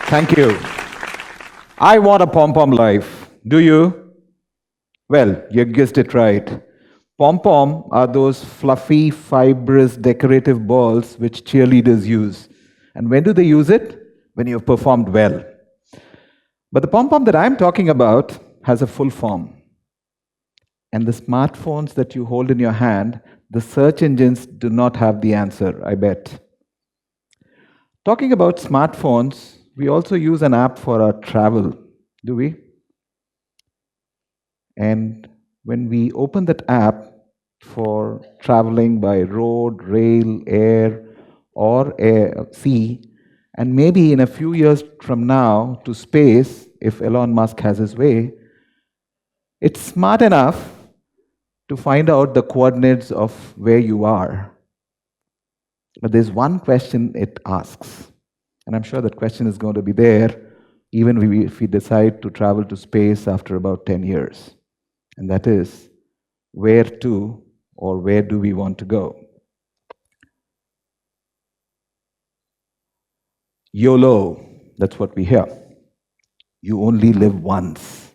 Thank you. I want a pom-pom life. Do you? Well, you guessed it right. Pom-pom are those fluffy, fibrous, decorative balls which cheerleaders use. And when do they use it? When you've performed well. But the pom-pom that I'm talking about has a full form. And the smartphones that you hold in your hand, the search engines do not have the answer, I bet. Talking about smartphones, we also use an app for our travel, do we? And when we open that app for traveling by road, rail, air, or sea, and maybe in a few years from now to space, if Elon Musk has his way, it's smart enough to find out the coordinates of where you are. But there's one question it asks, and I'm sure that question is going to be there even if we decide to travel to space after about 10 years. And that is, where to or where do we want to go? YOLO, that's what we hear. You only live once.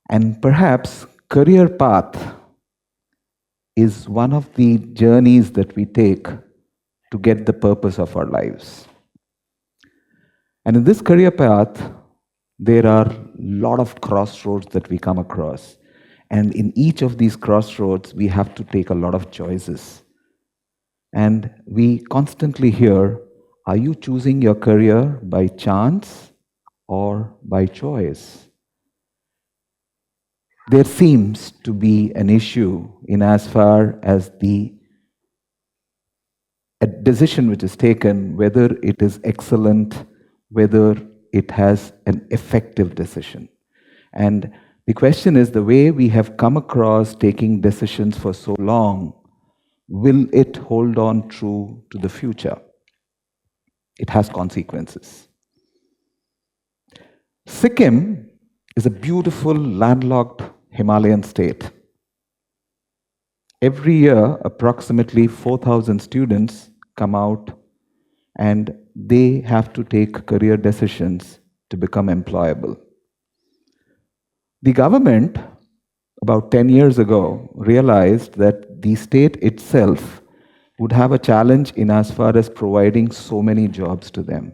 And perhaps career path is one of the journeys that we take to get the purpose of our lives. And in this career path, there are a lot of crossroads that we come across. And in each of these crossroads, we have to take a lot of choices. And we constantly hear, are you choosing your career by chance or by choice? There seems to be an issue in as far as a decision which is taken, whether it is excellent, whether it has an effective decision. And the question is, the way we have come across taking decisions for so long, will it hold on true to the future? It has consequences. Sikkim is a beautiful landlocked Himalayan state. Every year, approximately 4,000 students come out and they have to take career decisions to become employable. The government, about 10 years ago, realized that the state itself would have a challenge in as far as providing so many jobs to them.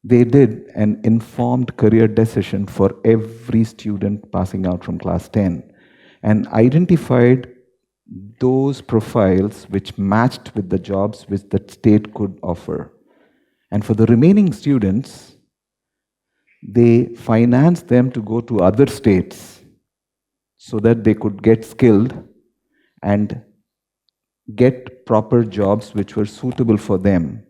They did an informed career decision for every student passing out from class 10 and identified those profiles which matched with the jobs which the state could offer. And for the remaining students, they financed them to go to other states so that they could get skilled and get proper jobs which were suitable for them.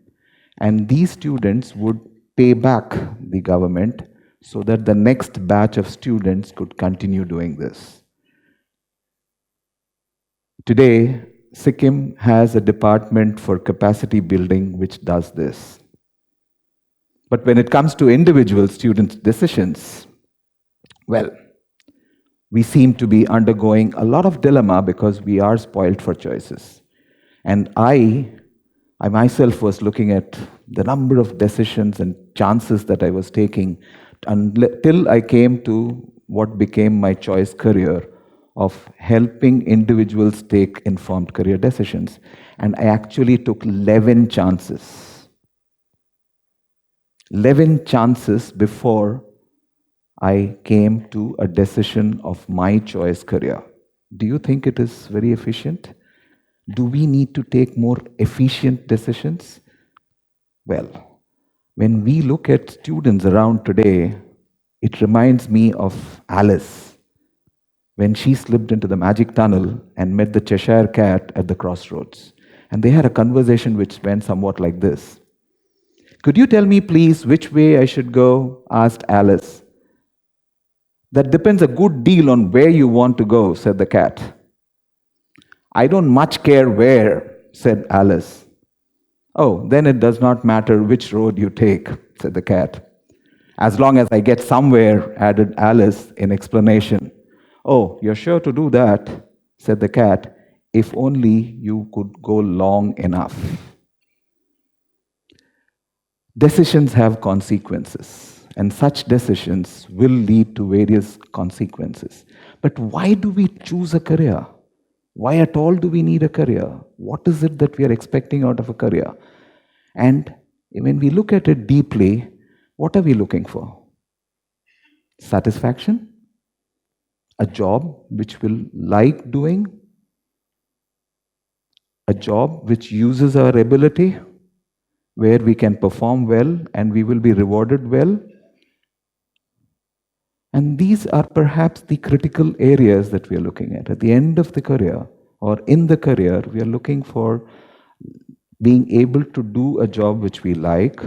And these students would pay back the government so that the next batch of students could continue doing this. Today, Sikkim has a department for capacity building which does this. But when it comes to individual students' decisions, well, we seem to be undergoing a lot of dilemma because we are spoiled for choices. And I myself was looking at the number of decisions and chances that I was taking until I came to what became my choice career of helping individuals take informed career decisions. And I actually took 11 chances. 11 chances before I came to a decision of my choice career. Do you think it is very efficient? Do we need to take more efficient decisions? Well, when we look at students around today, it reminds me of Alice when she slipped into the magic tunnel and met the Cheshire Cat at the crossroads. And they had a conversation which went somewhat like this. Could you tell me, please, which way I should go? Asked Alice. That depends a good deal on where you want to go, said the cat. I don't much care where, said Alice. Oh, then it does not matter which road you take, said the cat. As long as I get somewhere, added Alice in explanation. Oh, you're sure to do that, said the cat, if only you could go long enough. Decisions have consequences, and such decisions will lead to various consequences. But why do we choose a career? Why at all do we need a career? What is it that we are expecting out of a career? And when we look at it deeply, what are we looking for? Satisfaction? A job which we'll like doing? A job which uses our ability, where we can perform well and we will be rewarded well? And these are perhaps the critical areas that we are looking at. At the end of the career, or in the career, we are looking for being able to do a job which we like,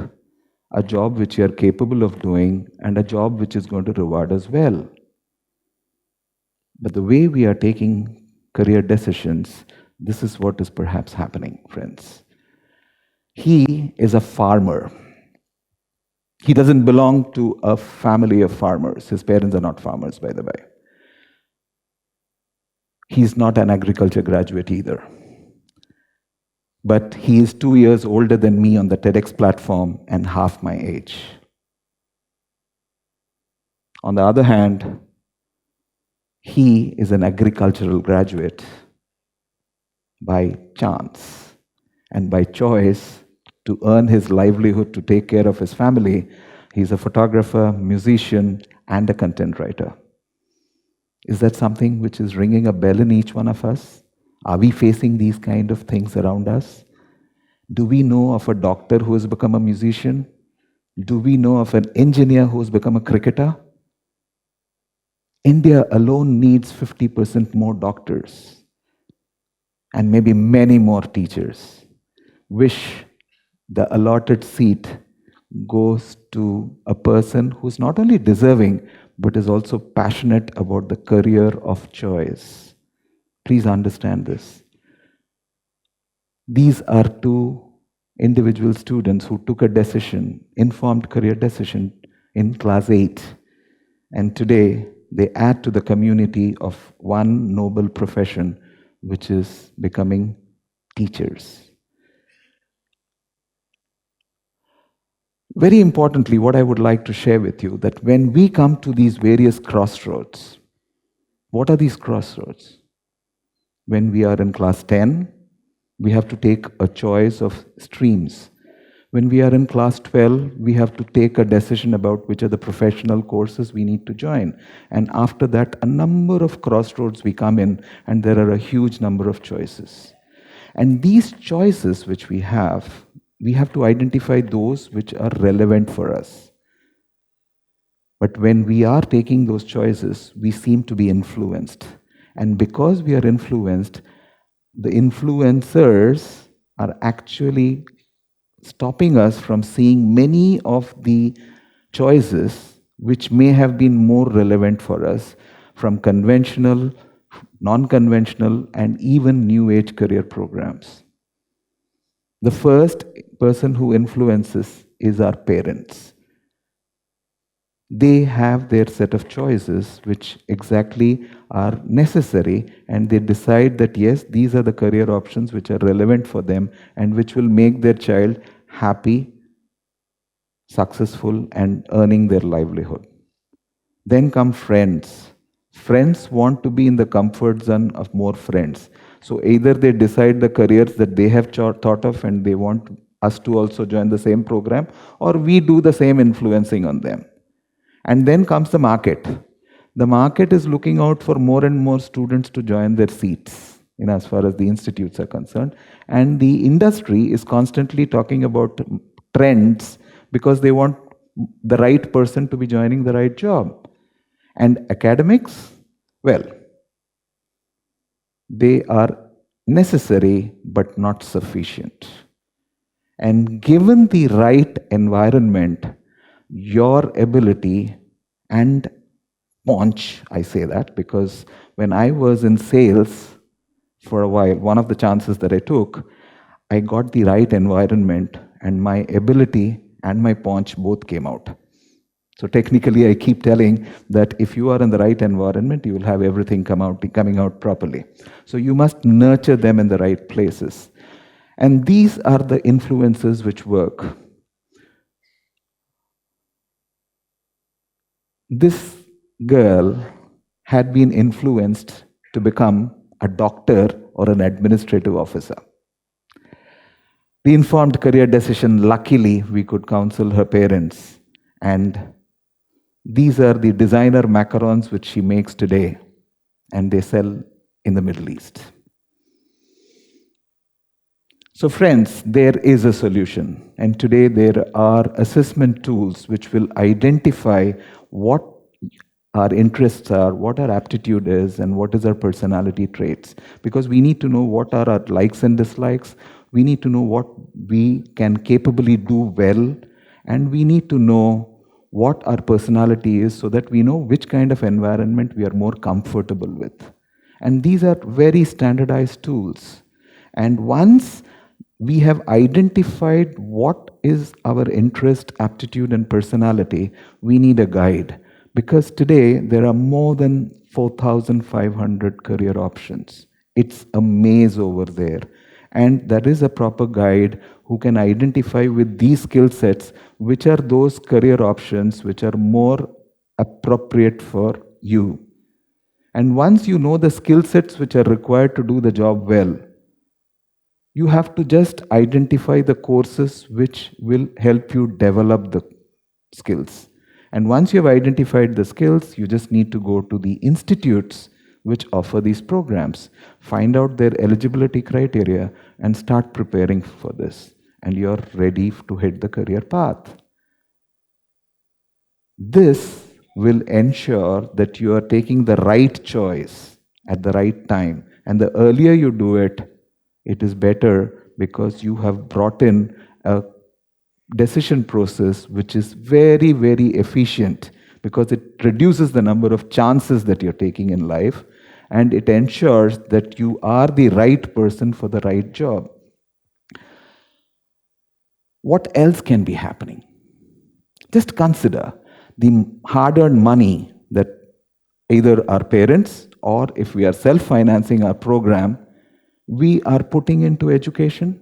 a job which we are capable of doing, and a job which is going to reward us well. But the way we are taking career decisions, this is what is perhaps happening, friends. He is a farmer. He doesn't belong to a family of farmers. His parents are not farmers, by the way. He's not an agriculture graduate either. But he is 2 years older than me on the TEDx platform and half my age. On the other hand, he is an agricultural graduate by chance and by choice to earn his livelihood, to take care of his family. He's a photographer, musician, and a content writer. Is that something which is ringing a bell in each one of us? Are we facing these kind of things around us? Do we know of a doctor who has become a musician? Do we know of an engineer who has become a cricketer? India alone needs 50% more doctors and maybe many more teachers. Wish the allotted seat goes to a person who's not only deserving, but is also passionate about the career of choice. Please understand this. These are two individual students who took a decision, informed career decision in class 8. And today, they add to the community of one noble profession, which is becoming teachers. Very importantly, what I would like to share with you, that when we come to these various crossroads, what are these crossroads? When we are in class 10, we have to take a choice of streams. When we are in class 12, we have to take a decision about which are the professional courses we need to join. And after that, a number of crossroads we come in, and there are a huge number of choices. And these choices which we have to identify those which are relevant for us. But when we are taking those choices, we seem to be influenced. And because we are influenced, the influencers are actually stopping us from seeing many of the choices which may have been more relevant for us from conventional, non-conventional, and even new age career programs. The first person who influences is our parents. They have their set of choices which exactly are necessary, and they decide that yes, these are the career options which are relevant for them and which will make their child happy, successful, and earning their livelihood. Then come friends. Friends want to be in the comfort zone of more friends. So either they decide the careers that they have thought of and they want us to also join the same program, or we do the same influencing on them. And then comes the market. The market is looking out for more and more students to join their seats, as far as the institutes are concerned. And the industry is constantly talking about trends because they want the right person to be joining the right job. And academics, well, they are necessary but not sufficient. And given the right environment, your ability and paunch, I say that because when I was in sales for a while, one of the chances that I took, I got the right environment and my ability and my paunch both came out. So technically, I keep telling that if you are in the right environment, you will have everything coming out properly. So you must nurture them in the right places. And these are the influences which work. This girl had been influenced to become a doctor or an administrative officer. The informed career decision, luckily, we could counsel her parents. And these are the designer macarons which she makes today, and they sell in the Middle East. So, friends, there is a solution. And today there are assessment tools which will identify what our interests are, what our aptitude is, and what is our personality traits. Because we need to know what are our likes and dislikes. We need to know what we can capably do well. And we need to know what our personality is so that we know which kind of environment we are more comfortable with. And these are very standardized tools. And once we have identified what is our interest, aptitude, and personality, we need a guide. Because today there are more than 4,500 career options. It's a maze over there. And there is a proper guide who can identify with these skill sets which are those career options which are more appropriate for you. And once you know the skill sets which are required to do the job well, you have to just identify the courses which will help you develop the skills. And once you have identified the skills, you just need to go to the institutes which offer these programs, find out their eligibility criteria, and start preparing for this. And you're ready to hit the career path. This will ensure that you are taking the right choice at the right time. And the earlier you do it, it is better because you have brought in a decision process which is very, very efficient because it reduces the number of chances that you're taking in life and it ensures that you are the right person for the right job. What else can be happening? Just consider the hard-earned money that either our parents or if we are self-financing our program, we are putting into education.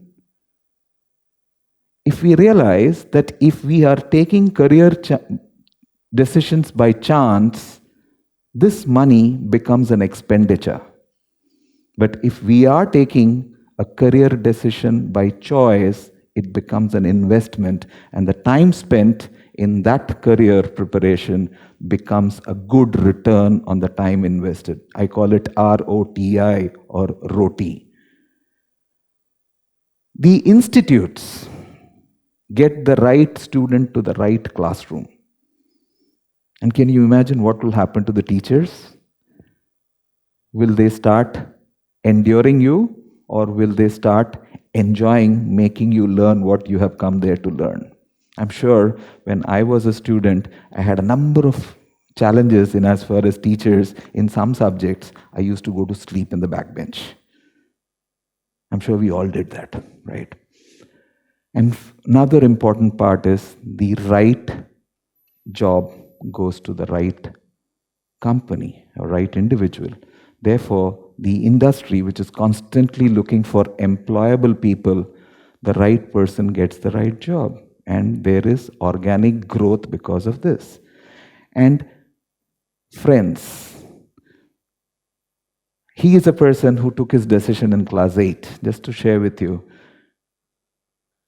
If we realize that if we are taking career decisions by chance, this money becomes an expenditure. But if we are taking a career decision by choice, it becomes an investment, and the time spent in that career preparation becomes a good return on the time invested. I call it ROTI or ROTI. The institutes get the right student to the right classroom. And can you imagine what will happen to the teachers? Will they start enduring you, or will they start enjoying making you learn what you have come there to learn? I'm sure when I was a student, I had a number of challenges in as far as teachers in some subjects. I used to go to sleep in the back bench. I'm sure we all did that, right? And another important part is the right job goes to the right company, a right individual. Therefore, the industry, which is constantly looking for employable people, the right person gets the right job. And there is organic growth because of this. And friends, he is a person who took his decision in class 8, just to share with you.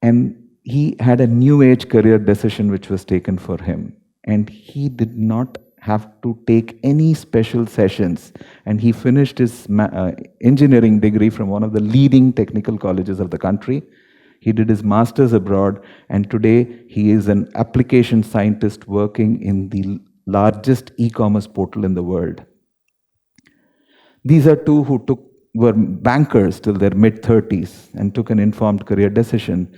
And he had a new age career decision which was taken for him. And he did not have to take any special sessions. And he finished his engineering degree from one of the leading technical colleges of the country. He did his master's abroad. And today he is an application scientist working in the largest e-commerce portal in the world. These are two who were bankers till their mid-30s and took an informed career decision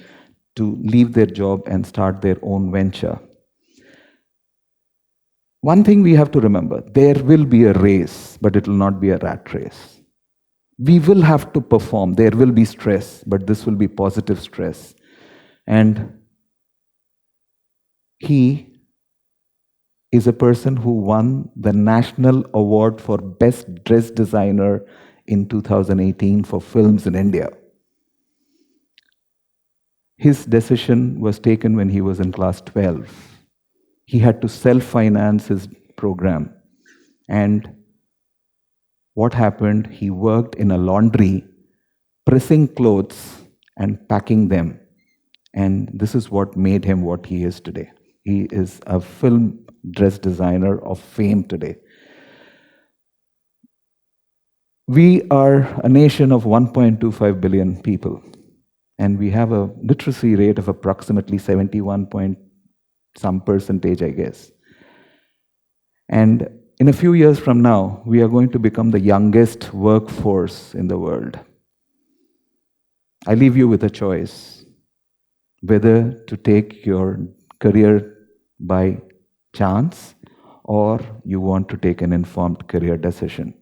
to leave their job and start their own venture. One thing we have to remember, there will be a race, but it will not be a rat race. We will have to perform. There will be stress, but this will be positive stress. And he is a person who won the National Award for Best Dress Designer in 2018 for films in India. His decision was taken when he was in class 12. He had to self-finance his program. And what happened? He worked in a laundry, pressing clothes and packing them. And this is what made him what he is today. He is a film dress designer of fame today. We are a nation of 1.25 billion people, and we have a literacy rate of approximately 71 point some percentage, I guess. And in a few years from now, we are going to become the youngest workforce in the world. I leave you with a choice, whether to take your career by chance or you want to take an informed career decision.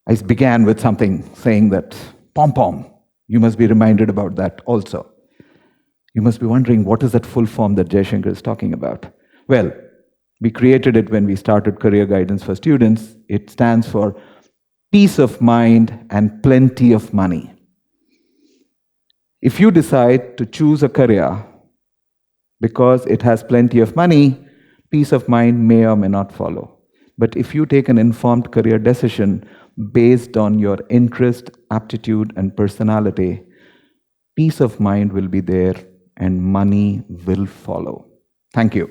I began with something saying that, pom-pom, you must be reminded about that also. You must be wondering, what is that full form that Jaishankar is talking about? Well, we created it when we started Career Guidance for Students. It stands for peace of mind and plenty of money. If you decide to choose a career because it has plenty of money, peace of mind may or may not follow. But if you take an informed career decision based on your interest, aptitude, and personality, peace of mind will be there and money will follow. Thank you.